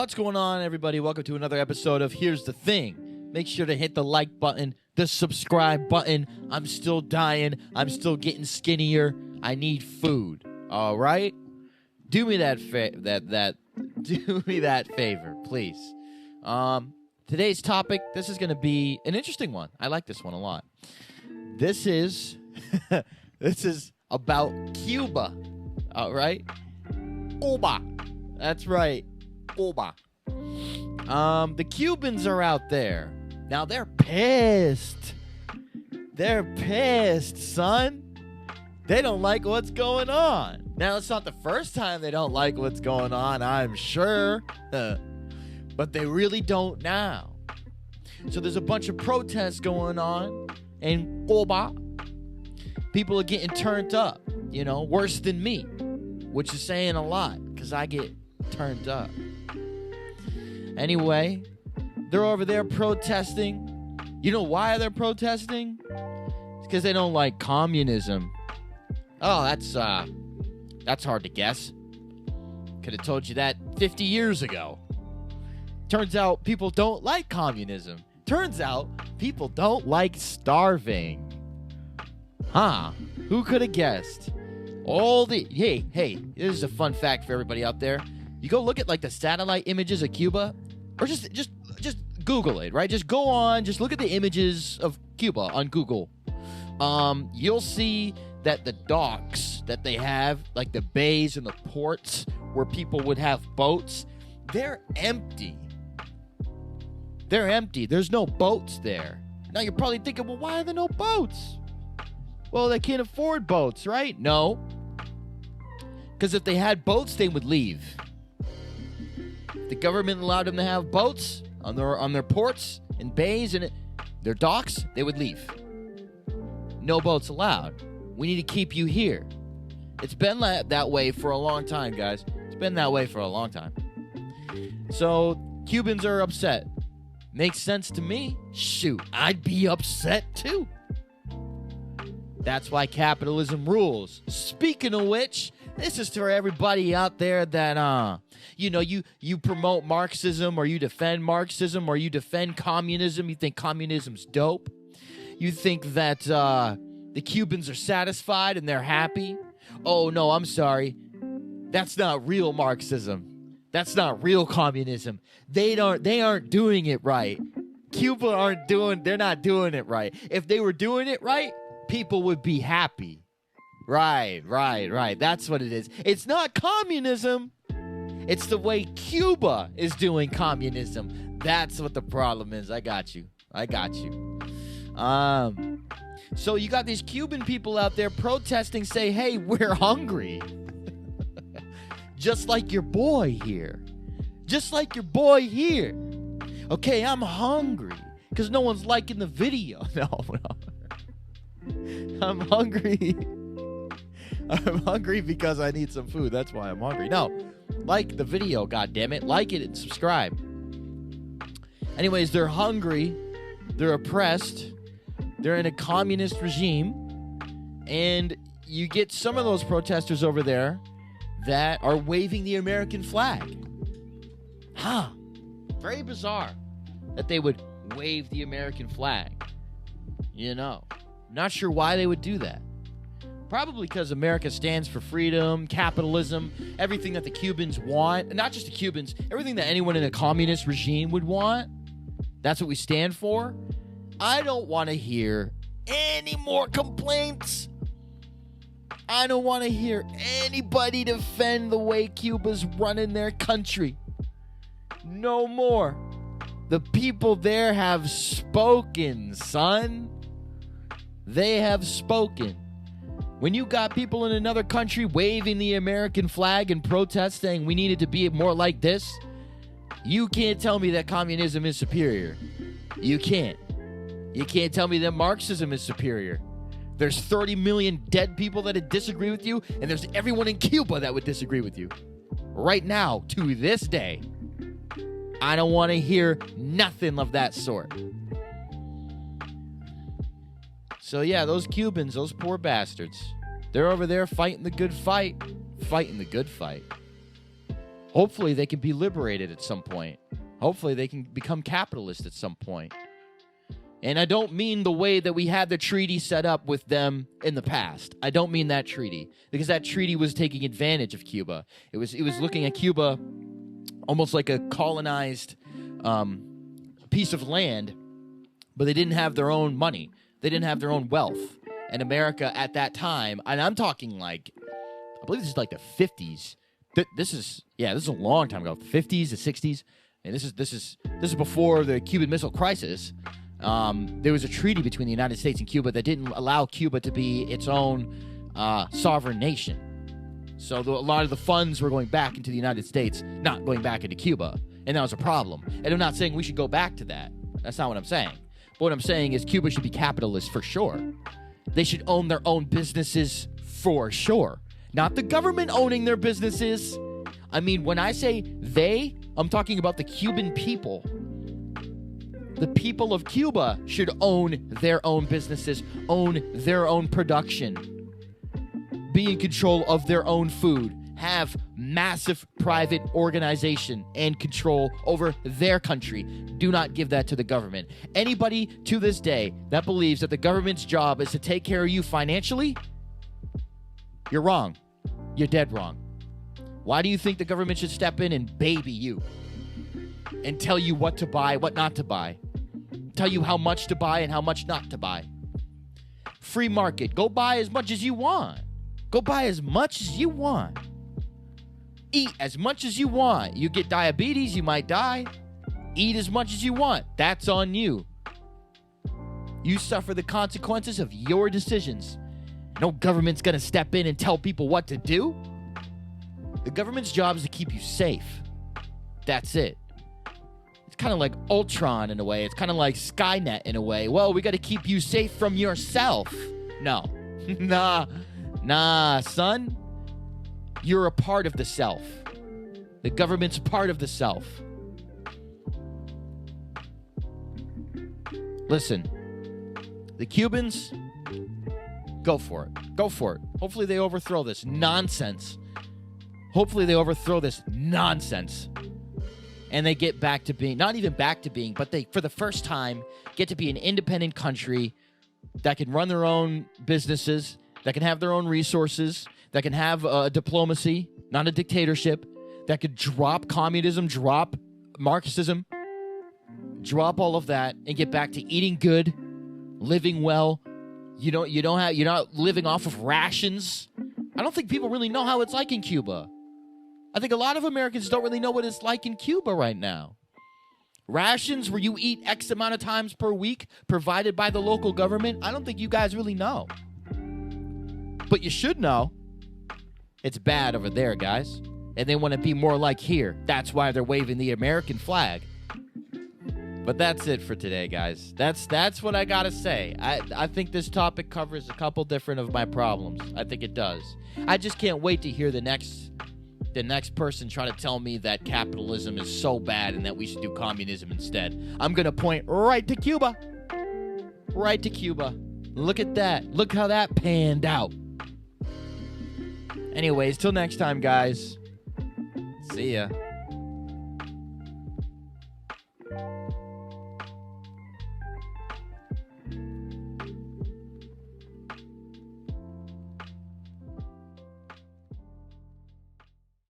What's going on, everybody? Welcome to another episode of Here's the Thing. Make sure to hit the like button, the subscribe button. I'm still dying. I'm still getting skinnier. I need food. All right? Do me that do me that favor, please. Today's topic, this is going to be an interesting one. I like this one a lot. This is this is about Cuba. All right? Cuba. That's right. Cuba. The Cubans are out there. Now they're pissed. They're pissed, son. They don't like what's going on. Now, it's not the first time they don't like what's going on, I'm sure. But they really don't now. So there's a bunch of protests going on in Cuba. People are getting turned up, you know, worse than me, which is saying a lot because I get turned up. Anyway, they're over there protesting. You know why they're protesting? It's because they don't like communism. Oh, that's hard to guess. Could have told you that 50 years ago. Turns out people don't like communism. Turns out people don't like starving. Huh? Who could have guessed? Hey, here's a fun fact for everybody out there. You go look at like the satellite images of Cuba, or just Google it, right? Just go on, just look at the images of Cuba on Google. You'll see that the docks that they have, like the bays and the ports where people would have boats, they're empty. They're empty. There's no boats there. Now you're probably thinking, well, why are there no boats? Well, they can't afford boats, right? No. Because if they had boats, they would leave. If the government allowed them to have boats on their ports and bays and their docks, they would leave. No boats allowed. We need to keep you here. It's been that way for a long time, guys. It's been that way for a long time. So Cubans are upset. Makes sense to me. Shoot, I'd be upset too. That's why capitalism rules. Speaking of which, this is for everybody out there that, you promote Marxism, or you defend Marxism, or you defend communism. You think communism's dope. You think that the Cubans are satisfied and they're happy. Oh, no, I'm sorry. That's not real Marxism. That's not real communism. They aren't doing it right. Cuba they're not doing it right. If they were doing it right, people would be happy. Right. That's what it is. It's not communism. It's the way Cuba is doing communism. That's what the problem is. I got you. So you got these Cuban people out there protesting, say, hey, we're hungry. Just like your boy here. Okay, I'm hungry. Because no one's liking the video. No. I'm hungry. I'm hungry because I need some food. That's why I'm hungry. No, like the video, goddammit. Like it and subscribe. Anyways, they're hungry. They're oppressed. They're in a communist regime. And you get some of those protesters over there that are waving the American flag. Huh. Very bizarre that they would wave the American flag. You know. Not sure why they would do that. Probably because America stands for freedom, capitalism, everything that the Cubans want. And not just the Cubans, everything that anyone in a communist regime would want. That's what we stand for. I don't want to hear any more complaints. I don't want to hear anybody defend the way Cuba's running their country. No more. The people there have spoken, son. They have spoken. When you got people in another country waving the American flag and protest saying we needed to be more like this, you can't tell me that communism is superior. You can't. You can't tell me that Marxism is superior. There's 30 million dead people that disagree with you, and there's everyone in Cuba that would disagree with you. Right now, to this day. I don't want to hear nothing of that sort. So yeah, those Cubans, those poor bastards, they're over there fighting the good fight. Hopefully they can be liberated at some point. Hopefully they can become capitalist at some point. And I don't mean the way that we had the treaty set up with them in the past. I don't mean that treaty, because that treaty was taking advantage of Cuba. It was looking at Cuba almost like a colonized piece of land, but they didn't have their own money. They didn't have their own wealth. And America at that time, and I'm talking like, I believe this is like the 50s. This is a long time ago. The 50s, the 60s. And this is before the Cuban Missile Crisis. There was a treaty between the United States and Cuba that didn't allow Cuba to be its own sovereign nation. So a lot of the funds were going back into the United States, not going back into Cuba. And that was a problem. And I'm not saying we should go back to that. That's not what I'm saying. But what I'm saying is Cuba should be capitalist for sure. They should own their own businesses for sure. Not the government owning their businesses. I mean, when I say they, I'm talking about the Cuban people. The people of Cuba should own their own businesses, own their own production, be in control of their own food, have massive private organization and control over their country. Do not give that to the government. Anybody to this day that believes that the government's job is to take care of you financially, you're wrong. You're dead wrong. Why do you think the government should step in and baby you and tell you what to buy, what not to buy? Tell you how much to buy and how much not to buy. Free market. Go buy as much as you want. Go buy as much as you want. Eat as much as you want. You get diabetes, you might die. Eat as much as you want. That's on you. You suffer the consequences of your decisions. No government's going to step in and tell people what to do. The government's job is to keep you safe. That's it. It's kind of like Ultron in a way. It's kind of like Skynet in a way. Well, we got to keep you safe from yourself. No. Nah, son. You're a part of the self. The government's a part of the self. Listen, the Cubans, go for it. Go for it. Hopefully they overthrow this nonsense. And they get back to being, not even back to being, but they, for the first time, get to be an independent country that can run their own businesses, that can have their own resources, that can have diplomacy, not a dictatorship, that could drop communism, drop Marxism, drop all of that, and get back to eating good, living well. You're not living off of rations. I don't think people really know how it's like in Cuba. I think a lot of Americans don't really know what it's like in Cuba right now. Rations where you eat X amount of times per week provided by the local government, I don't think you guys really know. But you should know. It's bad over there, guys. And they want to be more like here. That's why they're waving the American flag. But that's it for today, guys. That's what I gotta say. I think this topic covers a couple different of my problems. I think it does. I just can't wait to hear the next person try to tell me that capitalism is so bad and that we should do communism instead. I'm gonna point right to Cuba. Right to Cuba. Look at that. Look how that panned out. Anyways, till next time, guys. See ya.